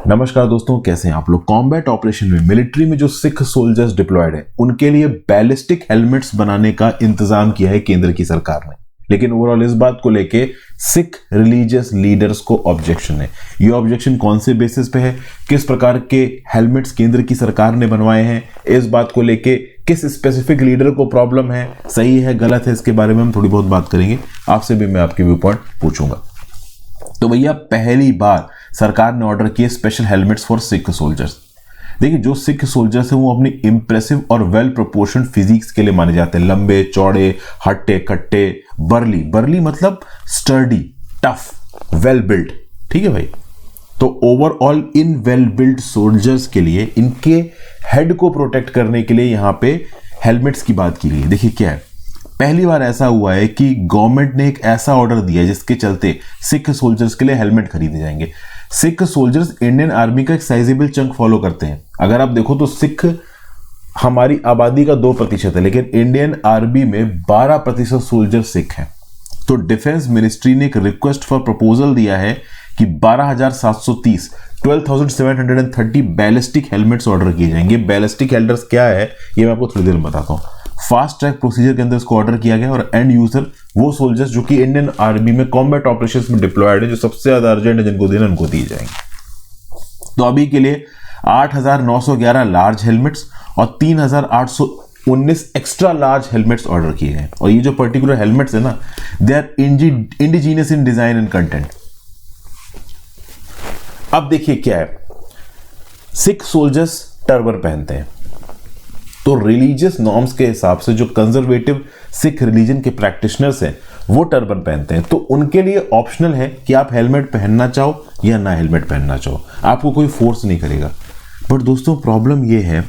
नमस्कार दोस्तों, कैसे हैं आप लोग। कॉम्बैट ऑपरेशन में मिलिट्री में जो सिख सोल्जर्स डिप्लॉयड हैं उनके लिए बैलिस्टिक हेलमेट्स बनाने का इंतजाम किया है केंद्र की सरकार ने। लेकिन ओवरऑल इस बात को लेके सिख रिलीजियस लीडर्स को ऑब्जेक्शन है। ये ऑब्जेक्शन कौन से बेसिस पे है, किस प्रकार के हेलमेट्स केंद्र की सरकार ने बनवाए हैं, इस बात को लेके किस स्पेसिफिक लीडर को प्रॉब्लम है, सही है गलत है, इसके बारे में हम थोड़ी बहुत बात करेंगे। आपसे भी मैं आपके व्यू पॉइंट पूछूंगा। तो भैया, पहली बार सरकार ने ऑर्डर किए special helmets for Sikh soldiers. देखिए, जो सिख सोल्जर्स हैं वो अपनी इंप्रेसिव और वेल प्रोपोर्शन फिजिक्स के लिए माने जाते हैं। लंबे चौड़े, हट्टे कट्टे, बर्ली मतलब स्टर्डी, टफ, वेल बिल्ट। ठीक है भाई। तो overall in well built soldiers के लिए, इनके हेड को प्रोटेक्ट करने के लिए यहां पे हेलमेट्स की बात की गई है। देखिए क्या है, पहली बार ऐसा हुआ है कि गवर्नमेंट ने एक ऐसा ऑर्डर दिया जिसके चलते सिख सोल्जर्स के लिए हेलमेट खरीदे जाएंगे। सिख सोल्जर्स इंडियन आर्मी का एक साइजेबल चंक फॉलो करते हैं। अगर आप देखो तो सिख हमारी आबादी का 2% है, लेकिन इंडियन आर्मी में 12% सोल्जर सिख हैं। तो डिफेंस मिनिस्ट्री ने एक रिक्वेस्ट फॉर प्रपोजल दिया है कि 12,730 12,730 बैलिस्टिक हेलमेट्स ऑर्डर किए जाएंगे। बैलिस्टिक हेलमेट्स क्या है ये मैं आपको थोड़ी देर में बताता हूँ। फास्ट ट्रैक प्रोसीजर के अंदर इसको ऑर्डर किया गया और एंड यूजर वो सोल्जर्स जो कि इंडियन आर्मी में कॉम्बैट ऑपरेशंस में डिप्लॉयड है, जो सबसे ज्यादा अर्जेंट है, जिनको देना उनको दिए जाएंगे। तो अभी के लिए 8,911 लार्ज हेलमेट्स और 3,819 एक्स्ट्रा लार्ज हेलमेट्स ऑर्डर किए हैं। और ये जो पर्टिकुलर हेलमेट्स है ना, they are indigenous in design and content. अब देखिए क्या है, सिख सोल्जर्स टर्बन पहनते हैं। तो रिलीजियस नॉर्म्स के हिसाब से जो कंजर्वेटिव सिख रिलीजन के प्रैक्टिशनर्स हैं वो टर्बन पहनते हैं। तो उनके लिए ऑप्शनल है कि आप हेलमेट पहनना चाहो या ना हेलमेट पहनना चाहो, आपको कोई फोर्स नहीं करेगा। बट दोस्तों, प्रॉब्लम ये है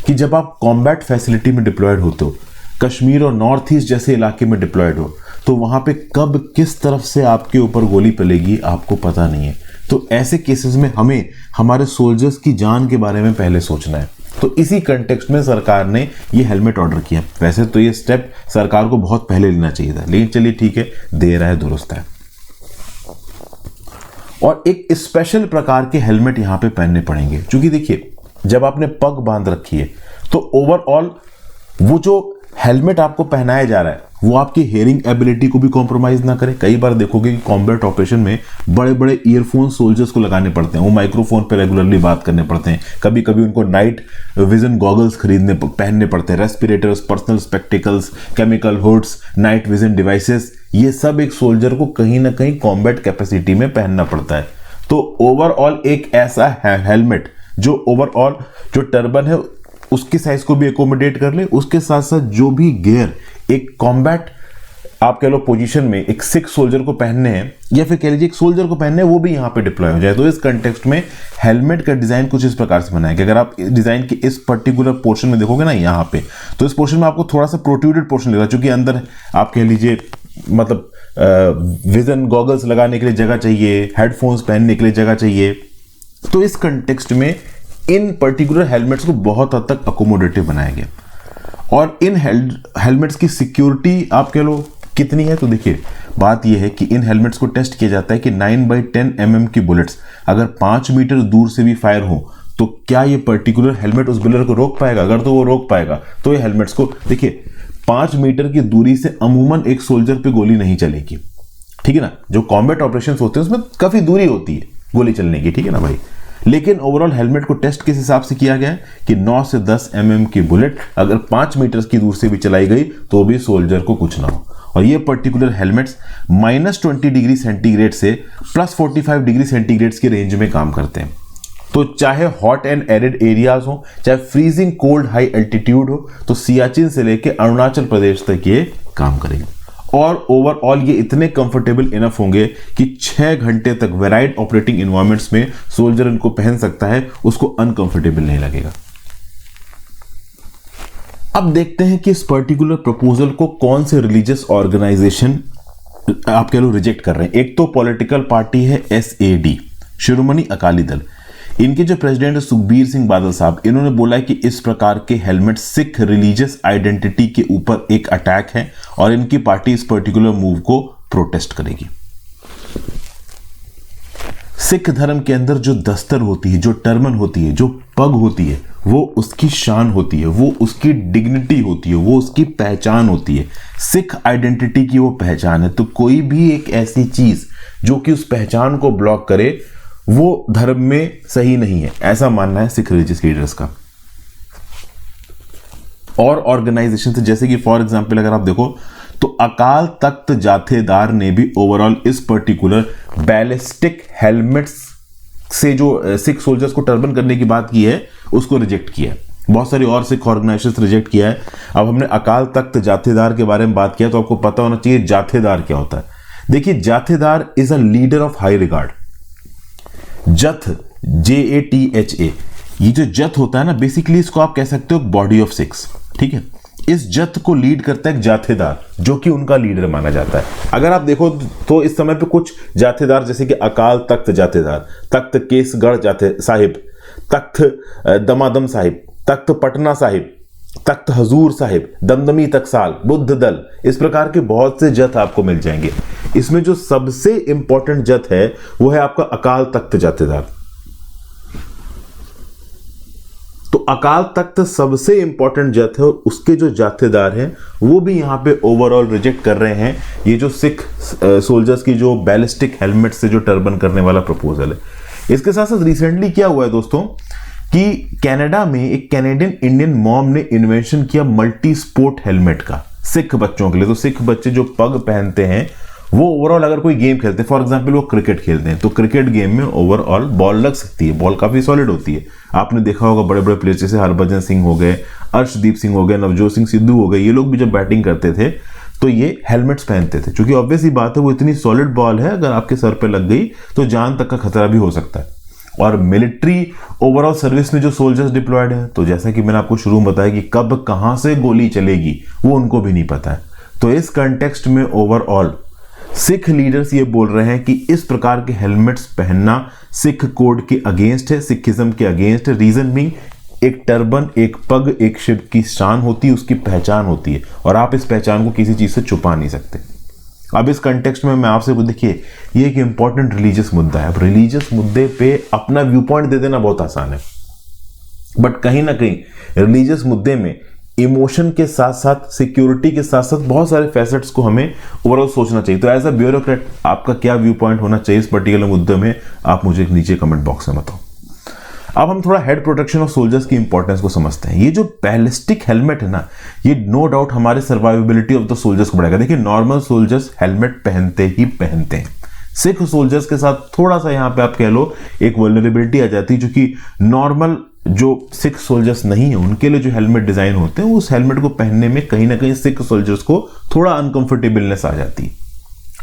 कि जब आप कॉम्बैट फैसिलिटी में डिप्लॉयड होते हो, कश्मीर और नॉर्थ ईस्ट जैसे इलाके में डिप्लॉयड हो, तो वहां पे कब किस तरफ से आपके ऊपर गोली पड़ेगी आपको पता नहीं है। तो ऐसे केसेस में हमें हमारे सोल्जर्स की जान के बारे में पहले सोचना है। तो इसी कंटेक्स्ट में सरकार ने ये हेलमेट ऑर्डर किया। वैसे तो ये स्टेप सरकार को बहुत पहले लेना चाहिए था, लेकिन चलिए ठीक है, देर है दुरुस्त है। और एक स्पेशल प्रकार के हेलमेट यहां पे पहनने पड़ेंगे, क्योंकि देखिए जब आपने पग बांध रखी है तो ओवरऑल वो जो हेलमेट आपको पहनाया जा रहा है वो आपकी हेयरिंग एबिलिटी को भी कॉम्प्रोमाइज ना करे। कई बार देखोगे कि कॉम्बैट ऑपरेशन में बड़े बड़े ईयरफोन सोल्जर्स को लगाने पड़ते हैं, वो माइक्रोफोन पे रेगुलरली बात करने पड़ते हैं। कभी कभी उनको नाइट विजन गॉगल्स पहनने पड़ते हैं, respirators, personal spectacles, chemical hoods, night vision devices, ये सब एक सोल्जर को कहीं ना कहीं कॉम्बैट कैपेसिटी में पहनना पड़ता है। तो ओवरऑल एक ऐसा हेलमेट जो ओवरऑल जो टर्बन है उसकी साइज को भी एकोमोडेट कर ले, उसके साथ साथ जो भी गियर एक कॉम्बैट आप कह लो पोजीशन में एक सिख सोल्जर को पहनने हैं या फिर कह लीजिए एक सोल्जर को पहनने हैं, वो भी यहां पे डिप्लॉय हो जाए। तो इस कंटेक्स्ट में हेलमेट का डिजाइन कुछ इस प्रकार से बनाया गया। अगर आप डिजाइन के इस पर्टिकुलर पोर्शन में देखोगे ना यहां पे, तो इस पोर्शन में आपको थोड़ा सा प्रोट्रूडेड पोर्शन लग रहा है, क्योंकि अंदर आप कह लीजिए मतलब विजन गॉगल्स लगाने के लिए जगह चाहिए, हेडफोन्स पहनने के लिए जगह चाहिए। तो इस कंटेक्स्ट में इन पर्टिकुलर हेलमेट्स को बहुत हद तक अकोमोडेटिव बनाया गया। और इन हेलमेट्स की सिक्योरिटी आप कह लो कितनी है, तो देखिए बात यह है कि इन हेलमेट्स को टेस्ट किया जाता है कि 9x10 mm की बुलेट्स अगर 5 मीटर दूर से भी फायर हो तो क्या ये पर्टिकुलर हेलमेट उस बुलेट को रोक पाएगा। अगर तो वो रोक पाएगा तो ये हेलमेट्स को, देखिए 5 मीटर की दूरी से अमूमन एक सोल्जर पे गोली नहीं चलेगी, ठीक है ना। जो कॉम्बैट ऑपरेशंस होते हैं उसमें काफी दूरी होती है गोली चलने की, ठीक है ना भाई। लेकिन ओवरऑल हेलमेट को टेस्ट किस हिसाब से किया गया है कि 9 से 10 mm की बुलेट अगर 5 मीटर की दूर से भी चलाई गई तो भी सोल्जर को कुछ ना हो। और ये पर्टिकुलर हेलमेट्स -20 डिग्री सेंटीग्रेड से +45 डिग्री सेंटीग्रेड की रेंज में काम करते हैं। तो चाहे हॉट एंड एरिड एरियाज हो, चाहे फ्रीजिंग कोल्ड हाई एल्टीट्यूड हो, तो सियाचिन से लेके अरुणाचल प्रदेश तक ये काम करेंगे। और ओवरऑल ये इतने कंफर्टेबल इनफ होंगे कि 6 घंटे तक वेराइड ऑपरेटिंग एनवायरमेंट्स में सोल्जर इनको पहन सकता है, उसको अनकंफर्टेबल नहीं लगेगा। अब देखते हैं कि इस पर्टिकुलर प्रपोजल को कौन से रिलीजियस ऑर्गेनाइजेशन आप कह लो रिजेक्ट कर रहे हैं। एक तो पॉलिटिकल पार्टी है SAD, शिरोमणि अकाली दल। इनके जो प्रेसिडेंट है सुखबीर सिंह बादल साहब, इन्होंने बोला है कि इस प्रकार के हेलमेट सिख रिलीजियस आइडेंटिटी के ऊपर एक अटैक है और इनकी पार्टी इस पर्टिकुलर मूव को प्रोटेस्ट करेगी। सिख धर्म के अंदर जो दस्तर होती है, जो टर्बन होती है, जो पग होती है, वो उसकी शान होती है, वो उसकी डिग्निटी होती है, वो उसकी पहचान होती है। सिख आइडेंटिटी की वो पहचान है। तो कोई भी एक ऐसी चीज जो कि उस पहचान को ब्लॉक करे वो धर्म में सही नहीं है, ऐसा मानना है सिख रिलीजियस लीडर्स का। और ऑर्गेनाइजेशन से, जैसे कि फॉर एग्जांपल अगर आप देखो तो अकाल तख्त जाथेदार ने भी ओवरऑल इस पर्टिकुलर बैलिस्टिक हेलमेट्स से जो सिख सोल्जर्स को टर्बन करने की बात की है उसको रिजेक्ट किया है। बहुत सारी और सिख ऑर्गेनाइजेशन रिजेक्ट किया है। अब हमने अकाल तख्त जाथेदार के बारे में बाबात किया तो आपको पता होना चाहिए जाथेदार क्या होता है। देखिए, Jathedar is a leader of high regard. Jatha, JATHA, ये जो जथ होता है ना, बेसिकली इसको आप कह सकते हो बॉडी ऑफ सिक्स। ठीक है, इस जथ को लीड करता है एक जाथेदार जो कि उनका लीडर माना जाता है। अगर आप देखो तो इस समय पे कुछ जाथेदार जैसे कि अकाल तख्त जाथेदार, तख्त केसगढ़ जाथे साहिब, तख्त दमादम साहिब, तख्त पटना साहिब, तख्त हजूर साहिब, दमदमी टकसाल, बुद्ध दल, इस प्रकार के बहुत से जथ आपको मिल जाएंगे। इसमें जो सबसे इंपॉर्टेंट जथ है वो है आपका अकाल तख्त जाथेदार। तो अकाल तख्त सबसे इंपॉर्टेंट जथ है और उसके जो जाथेदार हैं वो भी यहां पे ओवरऑल रिजेक्ट कर रहे हैं ये जो सिख सोल्जर्स की जो बैलिस्टिक हेलमेट से जो टर्बन करने वाला प्रपोजल है। इसके साथ साथ रिसेंटली क्या हुआ है दोस्तों कि कनाडा में एक कैनेडियन इंडियन मॉम ने इन्वेंशन किया मल्टी स्पोर्ट हेलमेट का सिख बच्चों के लिए। तो सिख बच्चे जो पग पहनते हैं वो ओवरऑल अगर कोई गेम खेलते हैं, फॉर एग्जांपल वो क्रिकेट खेलते हैं, तो क्रिकेट गेम में ओवरऑल बॉल लग सकती है, बॉल काफी सॉलिड होती है। आपने देखा होगा बड़े बड़े प्लेयर्स जैसे हरभजन सिंह हो गए, अर्शदीप सिंह हो गए, नवजोत सिंह सिद्धू हो गए, ये लोग भी जब बैटिंग करते थे तो ये हेलमेट्स पहनते थे, क्योंकि ऑब्वियस ही बात है वो इतनी सॉलिड बॉल है, अगर आपके सर पे लग गई तो जान तक का खतरा भी हो सकता है। और मिलिट्री ओवरऑल सर्विस में जो सोल्जर्स डिप्लॉयड है, तो जैसा कि मैंने आपको शुरू में बताया कि कब कहां से गोली चलेगी वो उनको भी नहीं पता है। तो इस कंटेक्स्ट में ओवरऑल सिख लीडर्स ये बोल रहे हैं कि इस प्रकार के हेलमेट्स पहनना सिख कोड के अगेंस्ट है, सिखिज्म के अगेंस्ट है। रीजन बीइंग, एक टर्बन, एक पग, एक शिव की शान होती है, उसकी पहचान होती है और आप इस पहचान को किसी चीज से छुपा नहीं सकते। अब इस कंटेक्स्ट में मैं आपसे देखिए, ये एक इंपॉर्टेंट रिलीजियस मुद्दा है। अब रिलीजियस मुद्दे पे अपना व्यू पॉइंट दे देना बहुत आसान है, बट कहीं ना कहीं रिलीजियस मुद्दे में इमोशन के साथ साथ, सिक्योरिटी के साथ साथ बहुत सारे फैसेट्स को हमें ओवरऑल सोचना चाहिए। तो एज अ ब्यूरोक्रेट आपका क्या व्यू पॉइंट होना चाहिए इस पर्टिकुलर मुद्दे में, आप मुझे नीचे कमेंट बॉक्स में बताओ। अब हम थोड़ा हेड प्रोटेक्शन ऑफ सोल्जर्स की इंपॉर्टेंस को समझते हैं। ये जो बैलिस्टिक हेलमेट है ना, ये नो डाउट हमारे सर्वाइवेबिलिटी ऑफ द सोल्जर्स को बढ़ाएगा। देखिए, नॉर्मल सोल्जर्स हेलमेट पहनते ही पहनते हैं। सिख सोल्जर्स के साथ थोड़ा सा यहां पे आप कह लो एक वल्नरेबिलिटी आ जाती है, क्योंकि नॉर्मल जो सिख सोल्जर्स नहीं है उनके लिए जो हेलमेट डिजाइन होते हैं उस हेलमेट को पहनने में कहीं ना कहीं सिख सोल्जर्स को थोड़ा अनकंफर्टेबलनेस आ जाती है।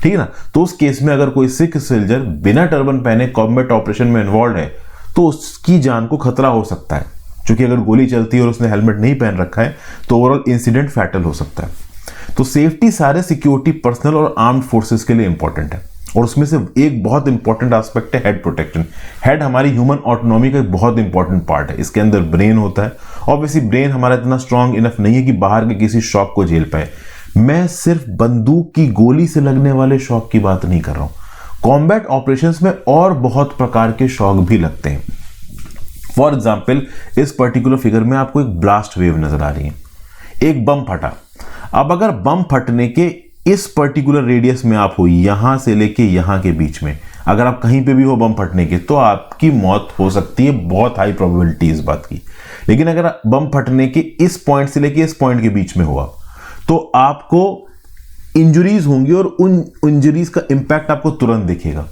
ठीक है ना। तो उस केस में अगर कोई सिख सोल्जर बिना टर्बन पहने कॉम्बैट ऑपरेशन में इन्वॉल्व है तो उसकी जान को खतरा हो सकता है, क्योंकि अगर गोली चलती है और उसने हेलमेट नहीं पहन रखा है तो ओवरऑल इंसिडेंट फैटल हो सकता है। तो सेफ्टी सारे सिक्योरिटी, पर्सनल और आर्म्ड फोर्सेस के लिए इंपॉर्टेंट है और उसमें से एक बहुत इंपॉर्टेंट एस्पेक्ट है हेड प्रोटेक्शन। हेड हमारी ह्यूमन ऑटोनॉमी का एक बहुत इंपॉर्टेंट पार्ट है। इसके अंदर ब्रेन होता है। ऑब्वियसली ब्रेन हमारा इतना स्ट्रांग इनफ नहीं है कि बाहर के किसी शॉक को झेल पाए। मैं सिर्फ बंदूक की गोली से लगने वाले शॉक की बात नहीं कर रहा हूं। कॉम्बैट ऑपरेशंस में और बहुत प्रकार के शॉक भी लगते हैं। फॉर एग्जाम्पल, इस पर्टिकुलर फिगर में आपको एक ब्लास्ट वेव नजर आ रही है, एक बम फटा। अब अगर बम फटने के इस पर्टिकुलर रेडियस में आप हो, यहां से लेके यहां के बीच में, अगर आप कहीं पे भी हो बम फटने के, तो आपकी मौत हो सकती है, बहुत हाई प्रोबेबिलिटी इस बात की। लेकिन अगर बम फटने के इस पॉइंट से लेके इस पॉइंट के बीच में हुआ तो आपको इंजरीज होंगी और उन इंजरीज का इंपैक्ट आपको तुरंत दिखेगा।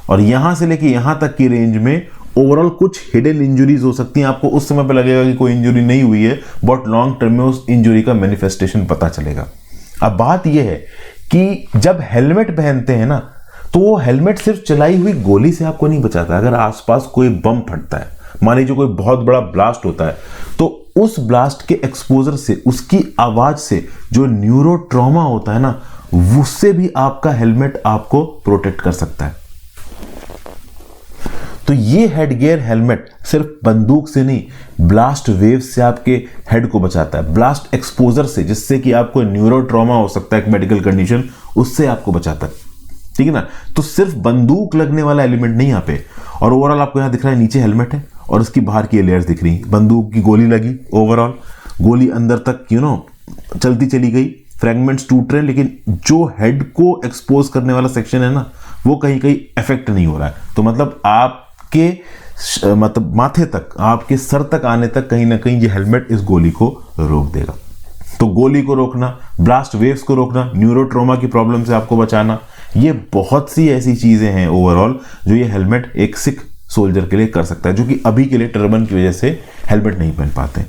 और यहां से लेके यहां तक की रेंज में ओवरऑल कुछ हिडन इंजरीज हो सकती हैं। आपको उस समय पे लगेगा कि कोई इंजरी नहीं हुई है, बट लॉन्ग टर्म में उस इंजरी का मैनिफेस्टेशन पता चलेगा। अब बात यह है कि जब हेलमेट पहनते हैं ना, तो वो हेलमेट सिर्फ चलाई हुई गोली से आपको नहीं बचाता। अगर आसपास कोई बम फटता है, मान लीजिए कोई बहुत बड़ा ब्लास्ट होता है, तो उस ब्लास्ट के एक्सपोजर से, उसकी आवाज से जो न्यूरो ट्रॉमा होता है ना, उससे भी आपका हेलमेट आपको प्रोटेक्ट कर सकता है। तो ये हेडगियर हेलमेट सिर्फ बंदूक से नहीं, ब्लास्ट वेव से आपके हेड को बचाता है, ब्लास्ट एक्सपोजर से, जिससे कि आपको न्यूरो ट्रॉमा हो सकता है, एक मेडिकल कंडीशन, उससे आपको बचाता है। ठीक है ना। तो सिर्फ बंदूक लगने वाला एलिमेंट नहीं यहाँ पे। और ओवरऑल आपको यहाँ दिख रहा है नीचे हेलमेट है और इसकी बाहर की लेयर्स दिख रही, बंदूक की गोली लगी, ओवरऑल गोली अंदर तक चलती चली गई, फ्रेगमेंट्स टूट रहे हैं, लेकिन जो हेड को एक्सपोज करने वाला सेक्शन है ना, वो कहीं कहीं इफेक्ट नहीं हो रहा है। तो मतलब आपके माथे तक, आपके सर तक आने तक कहीं ना कहीं ये हेलमेट इस गोली को रोक देगा। तो गोली को रोकना, ब्लास्ट वेव्स को रोकना, न्यूरोट्रोमा की प्रॉब्लम से आपको बचाना, ये बहुत सी ऐसी चीजें हैं ओवरऑल जो ये हेलमेट एक सिख सोल्जर के लिए कर सकता है, जो कि अभी के लिए टर्बन की वजह से हेलमेट नहीं पहन पाते।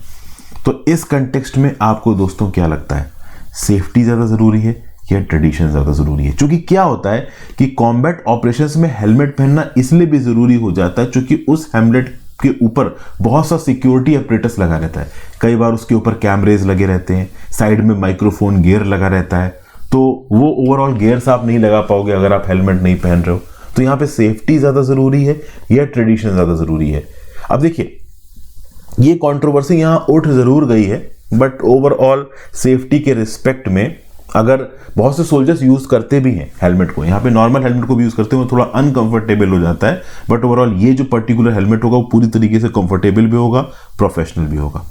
तो इस कंटेक्स्ट में आपको दोस्तों क्या लगता है, सेफ्टी ज्यादा जरूरी है या ट्रेडिशन ज्यादा जरूरी है? क्योंकि क्या होता है कि कॉम्बैट ऑपरेशंस में हेलमेट पहनना इसलिए भी जरूरी हो जाता है क्योंकि उस हेलमेट के ऊपर बहुत सा सिक्योरिटी अपरेटस लगा रहता है। कई बार उसके ऊपर कैमरेज लगे रहते हैं, साइड में माइक्रोफोन गियर लगा रहता है, तो वो ओवरऑल गियर्स आप नहीं लगा पाओगे अगर आप हेलमेट नहीं पहन रहे हो। तो यहाँ पे सेफ्टी ज्यादा जरूरी है या ट्रेडिशन ज्यादा जरूरी है? अब देखिए, ये कंट्रोवर्सी यहाँ उठ जरूर गई है, बट ओवरऑल सेफ्टी के रिस्पेक्ट में अगर बहुत से सोल्जर्स यूज करते भी हैं हेलमेट को, यहाँ पे नॉर्मल हेलमेट को भी यूज करते हैं, वो थोड़ा अनकंफर्टेबल हो जाता है, बट ओवरऑल ये जो पर्टिकुलर हेलमेट होगा वो पूरी तरीके से कंफर्टेबल भी होगा, प्रोफेशनल भी होगा।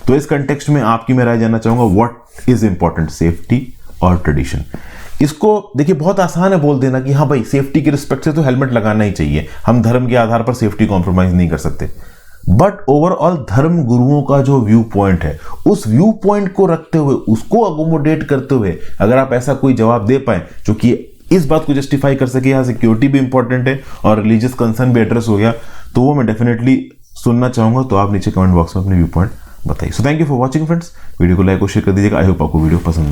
तो इस कंटेक्स्ट में आपकी मैं राय जानना चाहूंगा, व्हाट इज इंपॉर्टेंट, सेफ्टी और ट्रेडिशन? इसको देखिए, बहुत आसान है बोल देना कि हाँ भाई सेफ्टी के रिस्पेक्ट से तो हेलमेट लगाना ही चाहिए, हम धर्म के आधार पर सेफ्टी कॉम्प्रोमाइज नहीं कर सकते। बट ओवरऑल धर्म गुरुओं का जो व्यू पॉइंट है, उस व्यू पॉइंट को रखते हुए, उसको अकोमोडेट करते हुए अगर आप ऐसा कोई जवाब दे पाए जो कि इस बात को जस्टिफाई कर सके, यहाँ सिक्योरिटी भी इंपॉर्टेंट है और रिलीजियस कंसर्न भी एड्रेस हो गया, तो वो मैं डेफिनेटली सुनना चाहूंगा। तो आप नीचे कमेंट बॉक्स में अपने व्यू पॉइंट बताइए। So thank you for watching friends, video को लाइक और शेयर कर दीजिएगा। आई होप आपको वीडियो पसंद आए।